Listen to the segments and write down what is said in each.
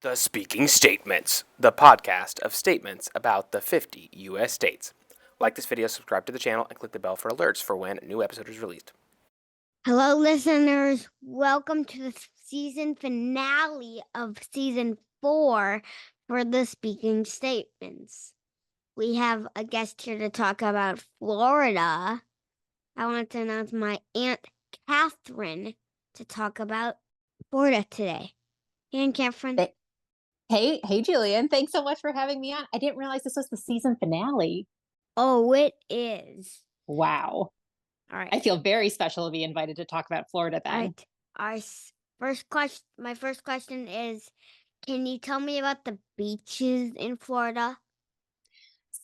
The Speaking Statements, the podcast of statements about the 50 U.S. states. Like this video, subscribe to the channel, and click the bell for alerts for when a new episode is released. Hello, listeners. Welcome to the season finale of season 4 for the Speaking Statements. We have a guest here to talk about Florida. I want to announce my Aunt Katherine to talk about Florida today. Aunt Katherine. Hey, Julian. Thanks so much for having me on. I didn't realize this was the season finale. Oh, it is. Wow. All right. I feel very special to be invited to talk about Florida then. All right. My first question is, can you tell me about the beaches in Florida?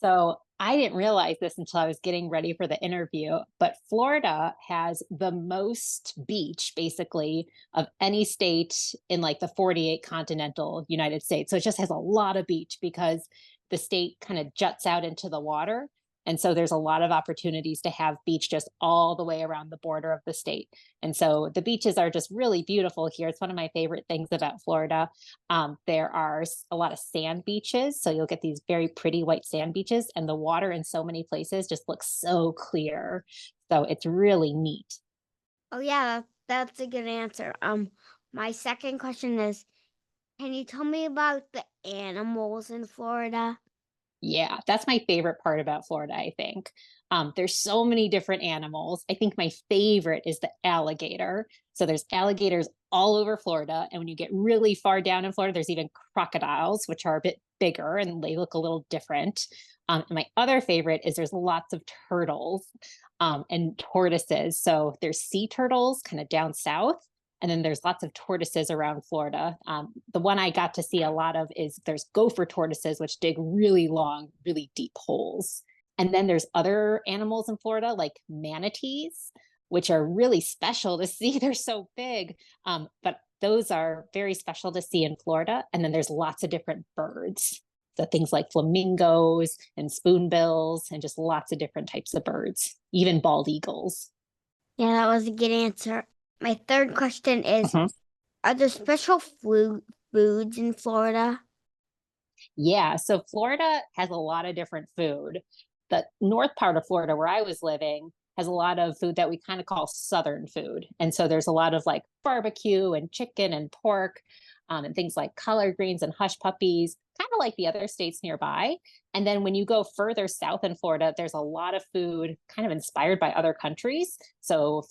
So I didn't realize this until I was getting ready for the interview, but Florida has the most beach, basically, of any state in like the 48 continental United States. So it just has a lot of beach because the state kind of juts out into the water. And so there's a lot of opportunities to have beach just all the way around the border of the state. And so the beaches are just really beautiful here. It's one of my favorite things about Florida. There are a lot of sand beaches. So you'll get these very pretty white sand beaches, and the water in so many places just looks so clear. So it's really neat. Oh yeah, that's a good answer. My second question is, can you tell me about the animals in Florida? Yeah, that's my favorite part about Florida, I think. There's so many different animals. I think my favorite is the alligator. So there's alligators all over Florida. And when you get really far down in Florida, there's even crocodiles, which are a bit bigger and they look a little different. And my other favorite is there's lots of turtles and tortoises. So there's sea turtles kind of down south. And then there's lots of tortoises around Florida. The one I got to see a lot of is there's gopher tortoises, which dig really long, really deep holes. And then there's other animals in Florida, like manatees, which are really special to see. They're so big. But those are very special to see in Florida. And then there's lots of different birds. So things like flamingos and spoonbills and just lots of different types of birds, even bald eagles. Yeah, that was a good answer. My third question is, are there special foods in Florida? Yeah, so Florida has a lot of different food. The north part of Florida, where I was living, has a lot of food that we kind of call Southern food. And so there's a lot of like barbecue and chicken and pork and things like collard greens and hush puppies, kind of like the other states nearby. And then when you go further south in Florida, there's a lot of food kind of inspired by other countries. So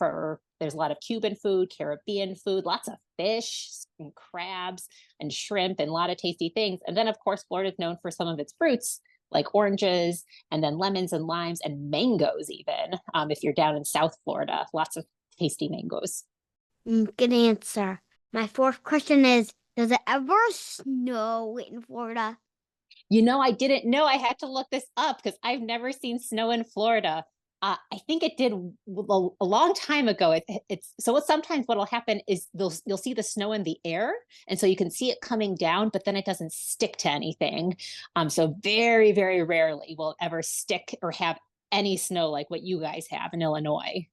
there's a lot of Cuban food, Caribbean food, lots of fish and crabs and shrimp and a lot of tasty things. And then, of course, Florida is known for some of its fruits like oranges and then lemons and limes and mangoes even. If you're down in South Florida, lots of tasty mangoes. Good answer. My fourth question is, does it ever snow in Florida? You know, I didn't know. I had to look this up because I've never seen snow in Florida. I think it did a long time ago. Sometimes what'll happen is you'll see the snow in the air, and so you can see it coming down, but then it doesn't stick to anything. So very, very rarely will it ever stick or have any snow like what you guys have in Illinois.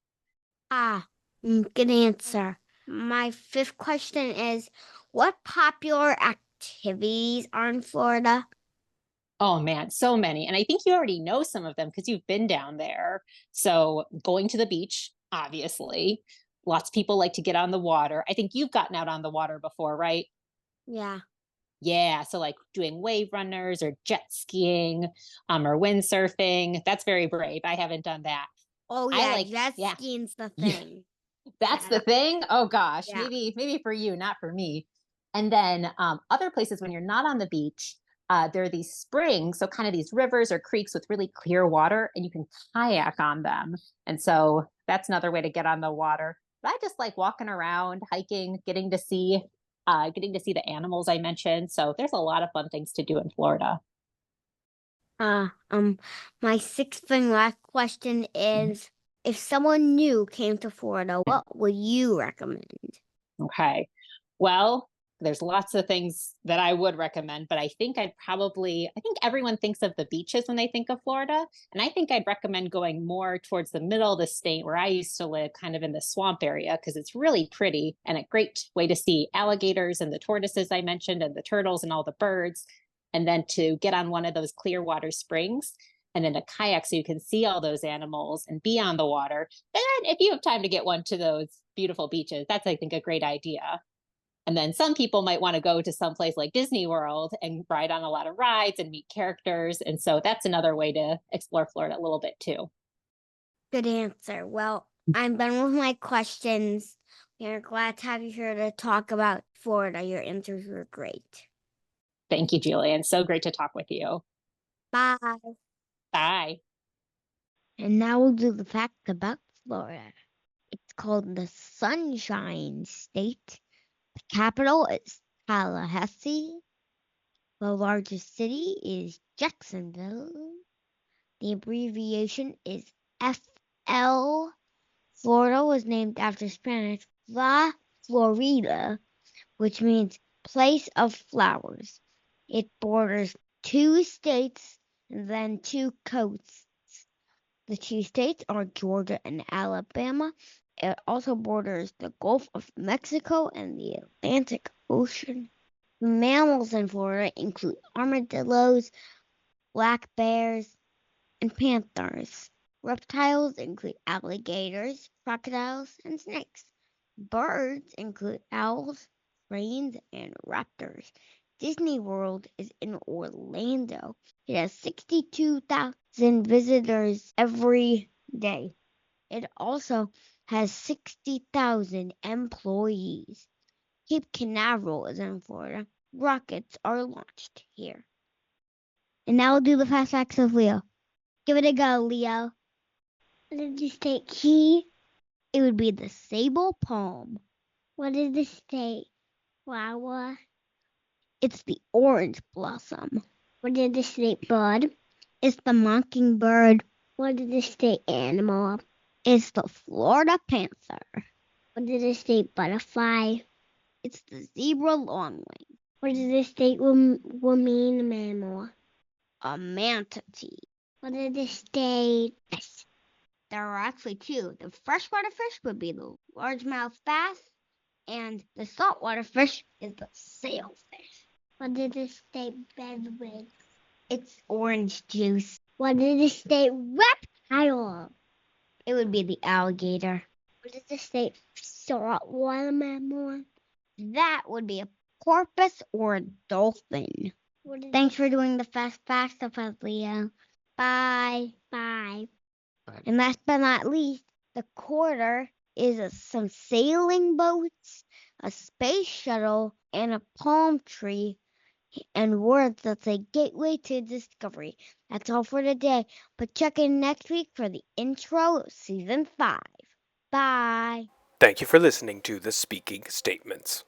Good answer. My fifth question is, what popular activities are in Florida? Oh man, so many. And I think you already know some of them because you've been down there. So going to the beach, obviously. Lots of people like to get on the water. I think you've gotten out on the water before, right? Yeah. Yeah. So like doing wave runners or jet skiing or windsurfing. That's very brave. I haven't done that. Oh yeah, jet skiing's the thing. That's the thing. Oh gosh, Yeah. maybe for you, not for me. And then other places when you're not on the beach, there are these springs, so kind of these rivers or creeks with really clear water, and you can kayak on them. And so that's another way to get on the water. But I just like walking around, hiking, getting to see the animals I mentioned. So there's a lot of fun things to do in Florida. My sixth and last question is, if someone new came to Florida, what would you recommend? Okay. Well, There's lots of things that I would recommend, but I think everyone thinks of the beaches when they think of Florida. And I think I'd recommend going more towards the middle of the state where I used to live, kind of in the swamp area, because it's really pretty and a great way to see alligators and the tortoises I mentioned and the turtles and all the birds. And then to get on one of those clear water springs and in a kayak so you can see all those animals and be on the water. And if you have time to get one to those beautiful beaches, that's, I think, a great idea. And then some people might want to go to some place like Disney World and ride on a lot of rides and meet characters. And so that's another way to explore Florida a little bit too. Good answer. Well, I'm done with my questions. We're glad to have you here to talk about Florida. Your answers were great. Thank you, Julian. So great to talk with you. Bye. Bye. And now we'll do the facts about Florida. It's called the Sunshine State. The capital is Tallahassee. The largest city is Jacksonville. The abbreviation is FL. Florida was named after Spanish La Florida, which means place of flowers. It borders 2 states and then 2 coasts. The 2 states are Georgia and Alabama. It also borders the Gulf of Mexico and the Atlantic Ocean. Mammals in Florida include armadillos, black bears, and panthers. Reptiles include alligators, crocodiles, and snakes. Birds include owls, cranes, and raptors. Disney World is in Orlando. It has 62,000 visitors every day. It also has 60,000 employees. Cape Canaveral is in Florida. Rockets are launched here. And now we'll do the fast facts of Leo. Give it a go, Leo. What is the state key? It would be the sable palm. What is the state flower? It's the orange blossom. What is the state bird? It's the mockingbird. What is the state animal? It's the Florida panther. What is the state butterfly? It's the zebra longwing. What is the state marine mammal? A manatee. What is the state fish? There are actually 2. The freshwater fish would be the largemouth bass, and the saltwater fish is the sailfish. What is the state beverage? It's orange juice. What is the state reptile? It would be the alligator. What is the state saltwater mammal? That would be a porpoise or a dolphin. Thanks for doing the fast facts of us, Leo. Bye. Bye. And last but not least, the quarter is some sailing boats, a space shuttle, and a palm tree, and words that say gateway to discovery. That's all for today, but check in next week for the intro of season 5. Bye. Thank you for listening to the Speaking Statements.